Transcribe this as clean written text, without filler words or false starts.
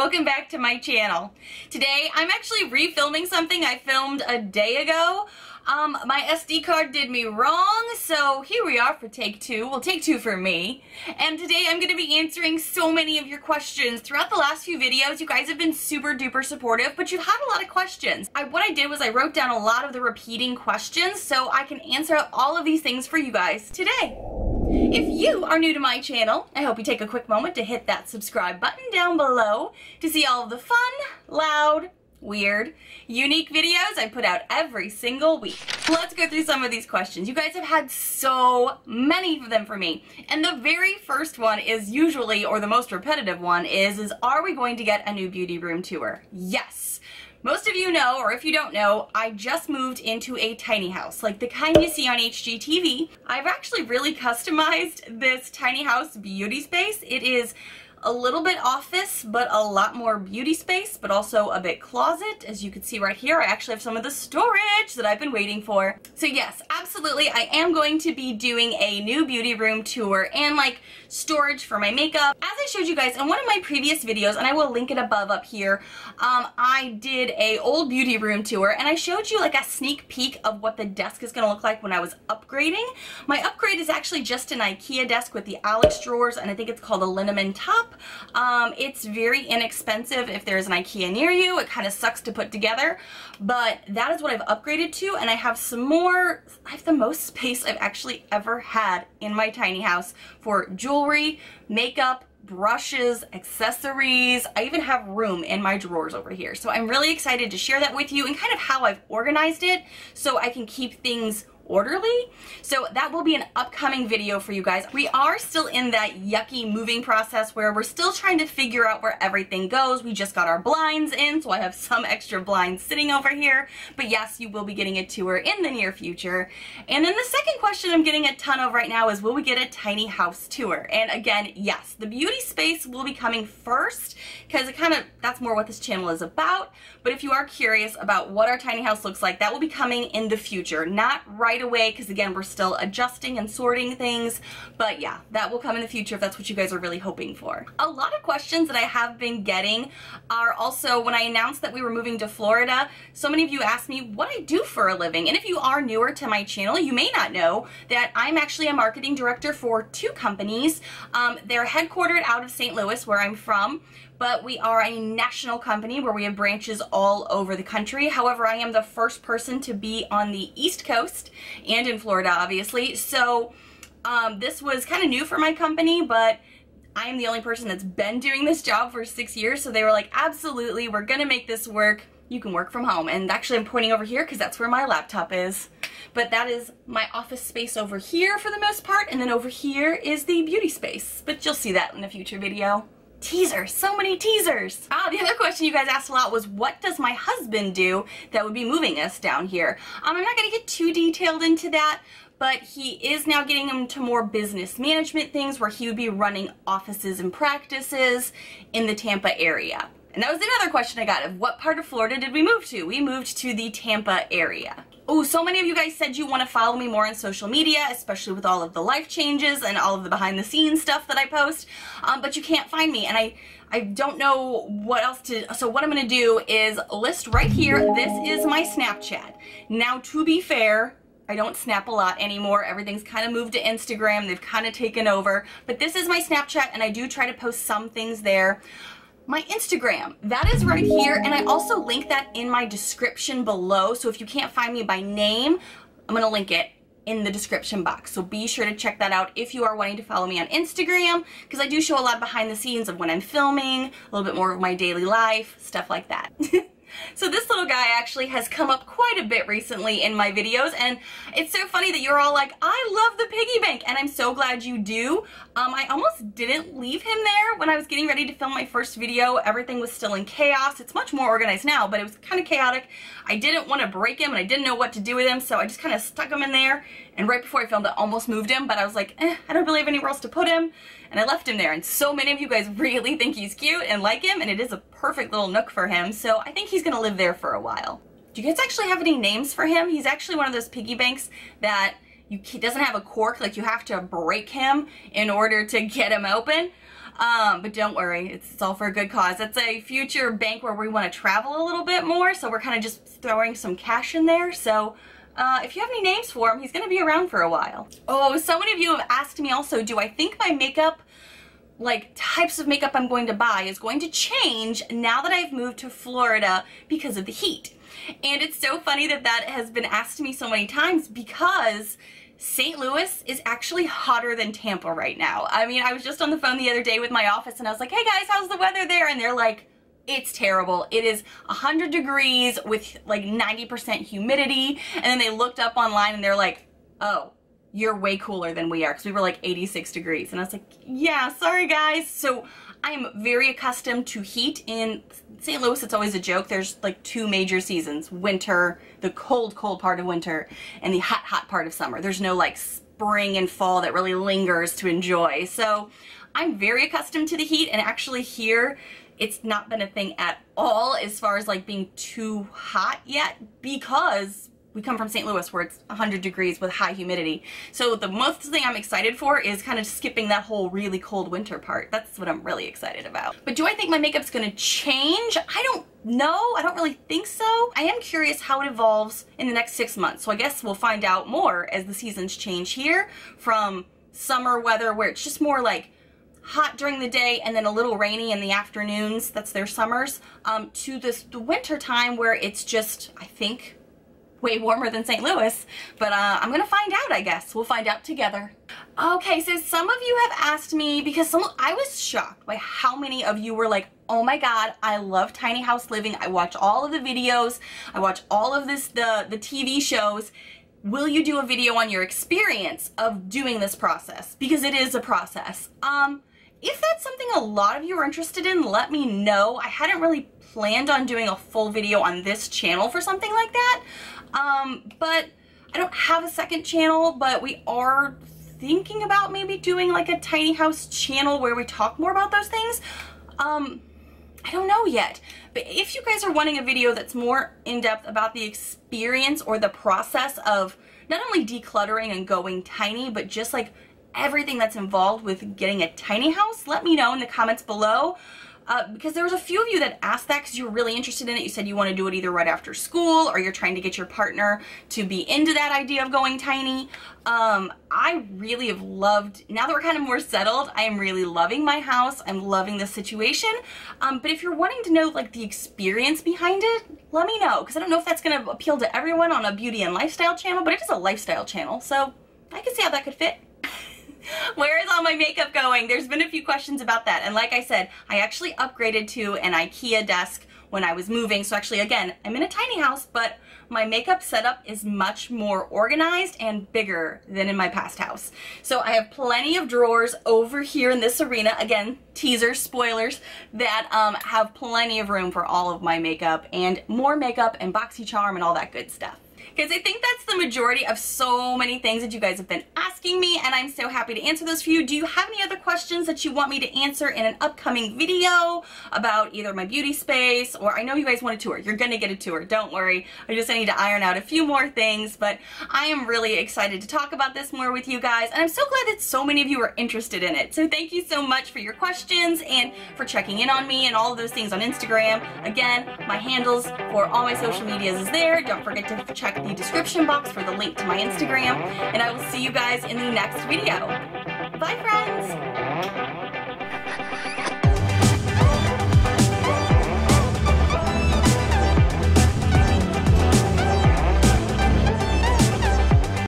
welcome back to my channel. Today I'm actually refilming something I filmed a day ago. My SD card did me wrong, so here we are for take two. Well, take two for me. And today I'm going to be answering so many of your questions. Throughout the last few videos, you guys have been super duper supportive, but you've had a lot of questions. What I did was I wrote down a lot of the repeating questions so I can answer all of these things for you guys today. If you are new to my channel, I hope you take a quick moment to hit that subscribe button down below to see all of the fun, loud, weird, unique videos I put out every single week. Let's go through some of these questions. You guys have had so many of them for me. And the very first one is usually, or the most repetitive one is are we going to get a new beauty room tour? Yes. Most of you know, or if you don't know, I just moved into a tiny house, like the kind you see on HGTV. I've actually really customized this tiny house beauty space. It is a little bit office, but a lot more beauty space, but also a bit closet. As you can see right here, I actually have some of the storage that I've been waiting for. So yes, absolutely, I am going to be doing a new beauty room tour and like storage for my makeup. As I showed you guys in one of my previous videos, and I will link it above up here, I did a old beauty room tour and I showed you like a sneak peek of what the desk is gonna look like when I was upgrading. My upgrade is actually just an IKEA desk with the Alex drawers, and I think it's called a liniment top. It's very inexpensive if there's an IKEA near you. It kind of sucks to put together, but that is what I've upgraded to, and I have some more. I have the most space I've actually ever had in my tiny house for jewelry, makeup, brushes, accessories. I even have room in my drawers over here. So I'm really excited to share that with you and kind of how I've organized it so I can keep things orderly. So that will be an upcoming video for you guys. We are still in that yucky moving process where we're still trying to figure out where everything goes. We just got our blinds in, so I have some extra blinds sitting over here. But yes, you will be getting a tour in the near future. And then the second question I'm getting a ton of right now is, will we get a tiny house tour? And again, yes, the beauty space will be coming first because that's more what this channel is about. But if you are curious about what our tiny house looks like, that will be coming in the future, not right away, because again, we're still adjusting and sorting things. But yeah, that will come in the future if that's what you guys are really hoping for. A lot of questions that I have been getting are also when I announced that we were moving to Florida. So many of you asked me what I do for a living. And if you are newer to my channel, you may not know that I'm actually a marketing director for two companies. They're headquartered out of St. Louis, where I'm from, but we are a national company where we have branches all over the country. However, I am the first person to be on the East Coast and in Florida, obviously. So this was kind of new for my company, but I am the only person that's been doing this job for 6 years. So they were like, absolutely, we're gonna make this work. You can work from home. And actually I'm pointing over here because that's where my laptop is. But that is my office space over here for the most part. And then over here is the beauty space. But you'll see that in a future video. Teasers, so many teasers. The other question you guys asked a lot was, what does my husband do that would be moving us down here? I'm not gonna get too detailed into that, but he is now getting into more business management things where he would be running offices and practices in the Tampa area. And that was another question I got of what part of Florida did we move to? We moved to the Tampa area. Oh, so many of you guys said you want to follow me more on social media, especially with all of the life changes and all of the behind the scenes stuff that I post, but you can't find me, and I don't know what else to, so what I'm going to do is list right here, this is my Snapchat. Now, to be fair, I don't snap a lot anymore. Everything's kind of moved to Instagram. They've kind of taken over, but this is my Snapchat, and I do try to post some things there. My Instagram, that is right here, and I also link that in my description below, so if you can't find me by name, I'm gonna link it in the description box, so be sure to check that out if you are wanting to follow me on Instagram, because I do show a lot behind the scenes of when I'm filming, a little bit more of my daily life, stuff like that. So this little guy actually has come up quite a bit recently in my videos, and it's so funny that you're all like, I love the piggy bank, and I'm so glad you do. I almost didn't leave him there when I was getting ready to film my first video. Everything was still in chaos. It's much more organized now, but it was kind of chaotic. I didn't want to break him, and I didn't know what to do with him, so I just kind of stuck him in there, and right before I filmed, I almost moved him, but I was like, I don't really have anywhere else to put him, and I left him there, and so many of you guys really think he's cute and like him, and it is a perfect little nook for him, so I think he's gonna live there for a while. Do you guys actually have any names for him? He's actually one of those piggy banks that he doesn't have a cork, like you have to break him in order to get him open. But don't worry, it's all for a good cause. It's a future bank where we want to travel a little bit more, so we're kind of just throwing some cash in there. So if you have any names for him, he's going to be around for a while. Oh, so many of you have asked me also, do I think my makeup, like types of makeup I'm going to buy, is going to change now that I've moved to Florida because of the heat? And it's so funny that that has been asked to me so many times, because St. Louis is actually hotter than Tampa right now. I mean, I was just on the phone the other day with my office and I was like, hey guys, how's the weather there? And they're like, it's terrible. It is 100 degrees with like 90% humidity. And then they looked up online and they're like, oh, you're way cooler than we are, because we were like 86 degrees. And I was like, yeah, sorry guys. So I am very accustomed to heat. In St. Louis, it's always a joke. There's like 2 major seasons: winter, the cold, cold part of winter, and the hot, hot part of summer. There's no like spring and fall that really lingers to enjoy. So I'm very accustomed to the heat, and actually here, it's not been a thing at all as far as like being too hot yet, because we come from St. Louis where it's 100 degrees with high humidity. So the most thing I'm excited for is kind of skipping that whole really cold winter part. That's what I'm really excited about. But do I think my makeup's gonna change? I don't know. I don't really think so. I am curious how it evolves in the next 6 months. So I guess we'll find out more as the seasons change here, from summer weather where it's just more like hot during the day and then a little rainy in the afternoons, that's their summers, to the winter time where it's just, I think, way warmer than St. Louis. But I'm gonna find out, I guess. We'll find out together. Okay, so some of you have asked me, because I was shocked by how many of you were like, oh my god, I love tiny house living. I watch all of the videos. I watch all of the TV shows. Will you do a video on your experience of doing this process? Because it is a process. If that's something a lot of you are interested in, let me know. I hadn't really planned on doing a full video on this channel for something like that. But I don't have a second channel, but we are thinking about maybe doing like a tiny house channel where we talk more about those things. I don't know yet, but if you guys are wanting a video that's more in-depth about the experience or the process of not only decluttering and going tiny, but just like everything that's involved with getting a tiny house, let me know in the comments below. Because there was a few of you that asked that because you were really interested in it. You said you want to do it either right after school, or you're trying to get your partner to be into that idea of going tiny. I really have loved, now that we're kind of more settled, I am really loving my house. I'm loving the situation. But if you're wanting to know like the experience behind it, let me know, because I don't know if that's going to appeal to everyone on a beauty and lifestyle channel, but it is a lifestyle channel, so I can see how that could fit. Where is all my makeup going? There's been a few questions about that. And like I said, I actually upgraded to an IKEA desk when I was moving. So actually, again, I'm in a tiny house, but my makeup setup is much more organized and bigger than in my past house. So I have plenty of drawers over here in this arena. Again, teasers, spoilers, that have plenty of room for all of my makeup and more makeup and BoxyCharm and all that good stuff. Because I think that's the majority of so many things that you guys have been asking me, and I'm so happy to answer those for you. Do you have any other questions that you want me to answer in an upcoming video about either my beauty space, or I know you guys want a tour. You're gonna get a tour, don't worry. I need to iron out a few more things, but I am really excited to talk about this more with you guys, and I'm so glad that so many of you are interested in it. So thank you so much for your questions and for checking in on me and all of those things on Instagram. Again, my handles for all my social medias is there. Don't forget to check the description box for the link to my Instagram, and I will see you guys in the next video. Bye, friends!